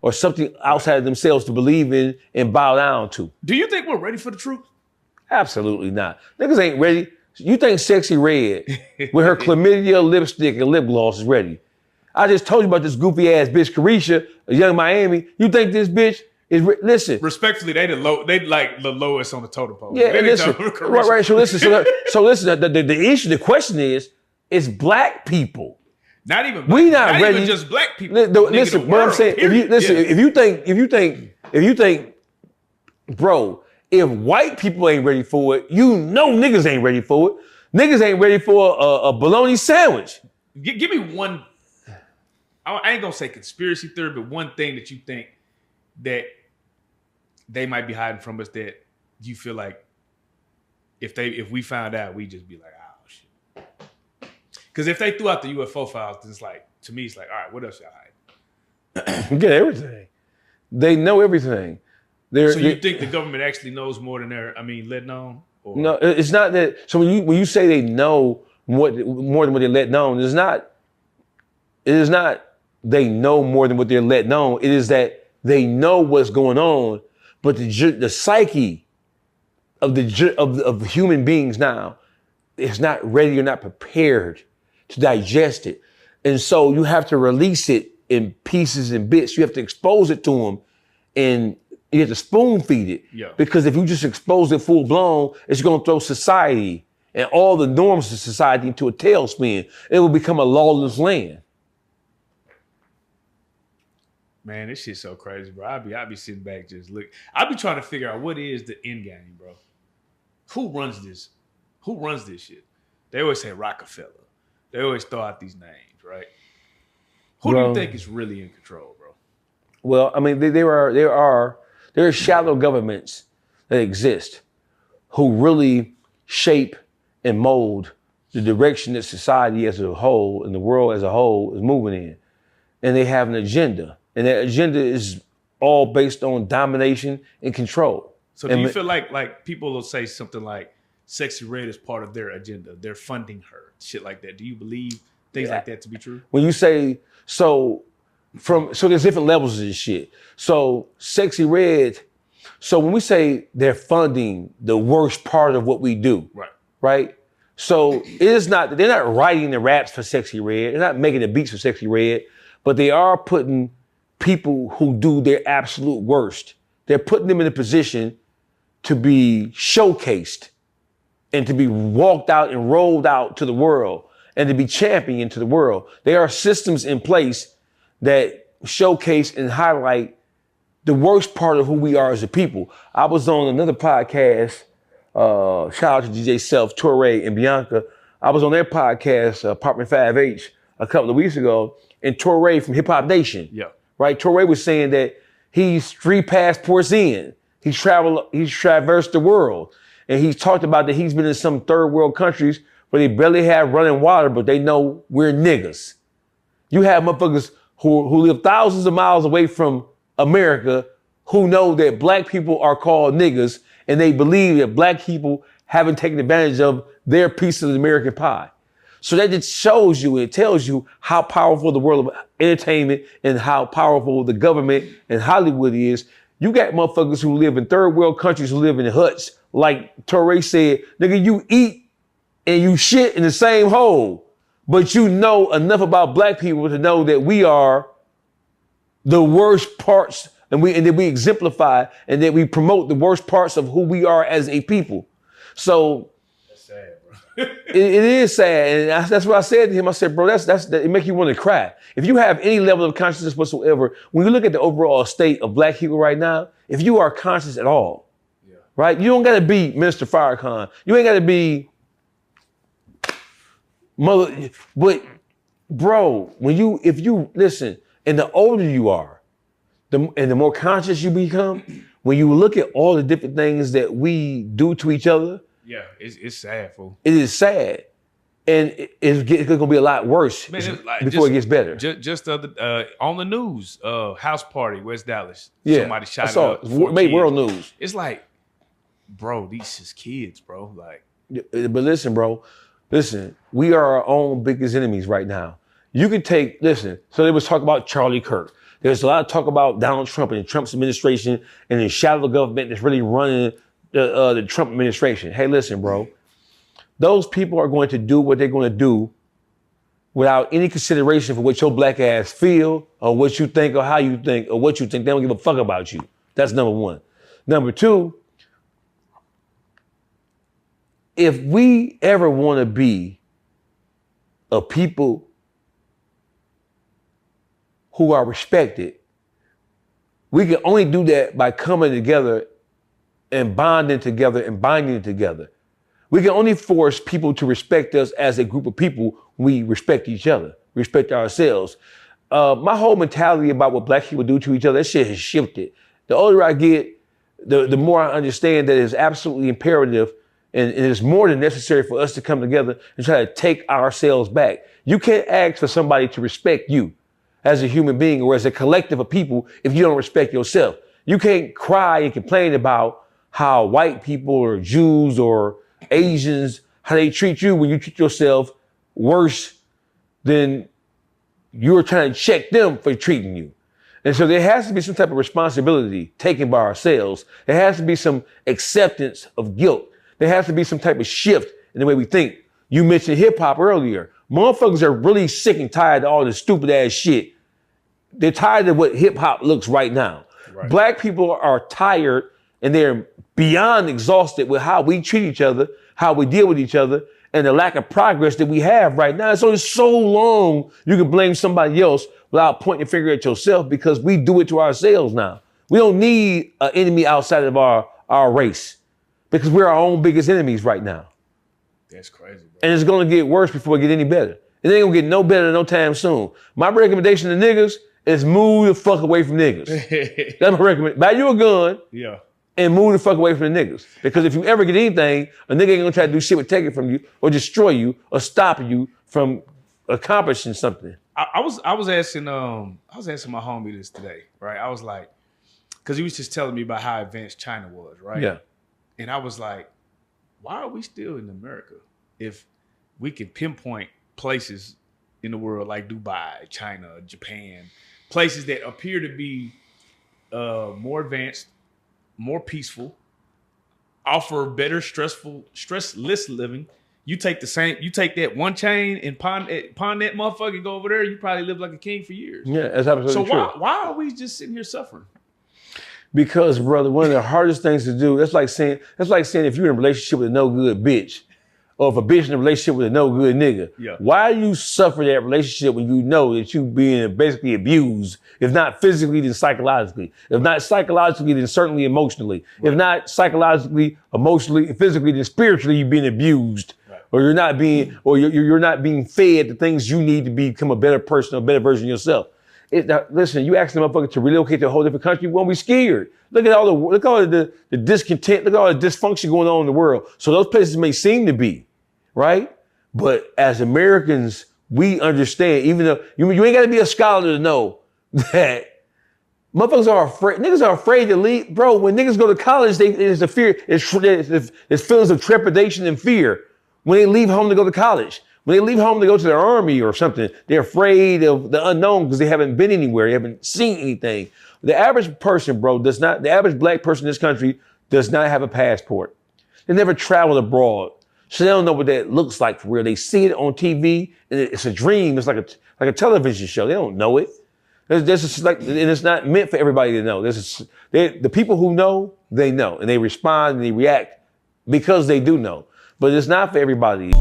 or something outside of themselves to believe in and bow down to. Do you think we're ready for the truth? Absolutely not. Niggas ain't ready. You think Sexy Red with her chlamydia lipstick and lip gloss is ready? I just told you about this goofy ass bitch Carisha, a Young Miami. You think this bitch is listen? Respectfully, they like the lowest on the totem pole. Yeah, and listen, right. So listen, so listen. The issue, the question is, it's black people. Not even we not ready. Even just black people. Listen, what I'm saying. If you think, bro, if white people ain't ready for it, you know niggas ain't ready for it. Niggas ain't ready for a bologna sandwich. Give me one. I ain't gonna say conspiracy theory, but one thing that you think that they might be hiding from us that you feel like if we found out, we just be like, oh shit. Because if they threw out the UFO files, then it's like, to me, it's like, all right, what else y'all hiding? You get everything. They know everything. So you think the government actually knows more than letting on? Or? No, it's not that. So when you say they know more than what they let known, it is not they know more than what they're letting known. It is that they know what's going on, but the psyche of human beings now is not ready or not prepared to digest it. And so you have to release it in pieces and bits. You have to expose it to them, and you have to spoon feed it. Yeah. Because if you just expose it full blown, it's going to throw society and all the norms of society into a tailspin. It will become a lawless land. Man, this shit's so crazy, bro. I be sitting back just look. I be trying to figure out what is the end game, bro. Who runs this? Who runs this shit? They always say Rockefeller. They always throw out these names, right? Who do you think is really in control, bro? Well, I mean, there are shallow governments that exist who really shape and mold the direction that society as a whole and the world as a whole is moving in. And they have an agenda. And that agenda is all based on domination and control. So do you feel like people will say something like Sexy Red is part of their agenda? They're funding her, shit like that. Do you believe things like that to be true? When you say, so there's different levels of this shit. So Sexy Red, so when we say they're funding the worst part of what we do, right? So they're not writing the raps for Sexy Red. They're not making the beats for Sexy Red, but they are putting people who do their absolute worst. They're putting them in a position to be showcased and to be walked out and rolled out to the world and to be championed to the world. There are systems in place that showcase and highlight the worst part of who we are as a people. I was on another podcast, shout out to DJ Self, Torre, and Bianca. I was on their podcast, Apartment 5H, a couple of weeks ago, and Torre from Hip Hop Nation. Yeah. Right? Torre was saying that he's 3 passports in. He's traversed the world. And he's talked about that he's been in some third world countries where they barely have running water, but they know we're niggas. You have motherfuckers who live thousands of miles away from America who know that black people are called niggas, and they believe that black people haven't taken advantage of their piece of the American pie. So that just shows you, it tells you how powerful the world of entertainment and how powerful the government and Hollywood is. You got motherfuckers who live in third world countries who live in huts. Like Torre said, nigga, you eat and you shit in the same hole, but you know enough about black people to know that we are the worst parts, and that we exemplify and that we promote the worst parts of who we are as a people. So that's sad, bro. it is sad, and that's what I said to him. I said, bro, it make you want to cry. If you have any level of consciousness whatsoever, when you look at the overall state of black people right now, if you are conscious at all, right, you don't gotta be Minister Farrakhan. You ain't gotta be mother, but bro, if you listen, and the older you are, and the more conscious you become, when you look at all the different things that we do to each other, yeah, it's sad, fool. It is sad, and it's gonna be a lot worse before it gets better. Just on the news, house party, West Dallas. Yeah, somebody shot up. Made world news. It's like, bro, these is kids, bro. Like, but listen, bro, we are our own biggest enemies right now. You can so they was talking about Charlie Kirk. There's a lot of talk about Donald Trump and Trump's administration and the shadow government that's really running the Trump administration. Hey, listen, bro. Those people are going to do what they're going to do without any consideration for what your black ass feel or what you think or how you think or what you think. They don't give a fuck about you. That's number one. Number two, if we ever want to be a people who are respected, we can only do that by coming together and bonding together and binding together. We can only force people to respect us as a group of people when we respect each other, respect ourselves. My whole mentality about what black people do to each other, that shit has shifted. The older I get, the more I understand that it's absolutely imperative and it is more than necessary for us to come together and try to take ourselves back. You can't ask for somebody to respect you as a human being or as a collective of people if you don't respect yourself. You can't cry and complain about how white people or Jews or Asians, how they treat you when you treat yourself worse than you're trying to check them for treating you. And so there has to be some type of responsibility taken by ourselves. There has to be some acceptance of guilt. There has to be some type of shift in the way we think. You mentioned hip hop earlier. Motherfuckers are really sick and tired of all this stupid ass shit. They're tired of what hip hop looks right now. Right. Black people are tired and they're beyond exhausted with how we treat each other, how we deal with each other, and the lack of progress that we have right now. It's only so long you can blame somebody else without pointing a finger at yourself because we do it to ourselves now. We don't need an enemy outside of our race because we're our own biggest enemies right now. That's crazy, bro. And it's gonna get worse before it get any better. It ain't gonna get no better no time soon. My recommendation to niggas is move the fuck away from niggas. That's my recommendation. Buy you a gun. Yeah. And move the fuck away from the niggas. Because if you ever get anything, a nigga ain't gonna try to do shit with take it from you or destroy you or stop you from accomplishing something. I was asking my homie this today, right? I was like, because he was just telling me about how advanced China was, right? Yeah. And I was like, why are we still in America if we can pinpoint places in the world like Dubai, China, Japan, places that appear to be more advanced, more peaceful, offer better stressless living. You take that one chain and pawn that motherfucker and go over there, you probably live like a king for years. Yeah, that's absolutely true. So why are we just sitting here suffering? Because, brother, one of the hardest things to do, that's like saying if you're in a relationship with a no good bitch, or if a bitch in a relationship with a no good nigga, yeah. Why do you suffer that relationship when you know that you being basically abused, if not physically, then psychologically? If not psychologically, then certainly emotionally. Right. If not psychologically, emotionally, physically, then spiritually, you're being abused. Right. Or you're not being fed the things you need to become a better person, a better version of yourself. Listen, you ask the motherfucker to relocate to a whole different country, you won't be scared. Look at all the discontent, look at all the dysfunction going on in the world. So those places may seem to be, right? But as Americans, we understand, even though you ain't got to be a scholar to know that motherfuckers are afraid. Niggas are afraid to leave. Bro, when niggas go to college, there's a fear, there's feelings of trepidation and fear when they leave home to go to college. When they leave home to go to their army or something, they're afraid of the unknown because they haven't been anywhere. They haven't seen anything. The average person, bro, the average black person in this country does not have a passport. They never traveled abroad. So they don't know what that looks like for real. They see it on TV and it's a dream. It's like a television show. They don't know it. And it's not meant for everybody to know. The people who know, they know. And they respond and they react because they do know. But it's not for everybody.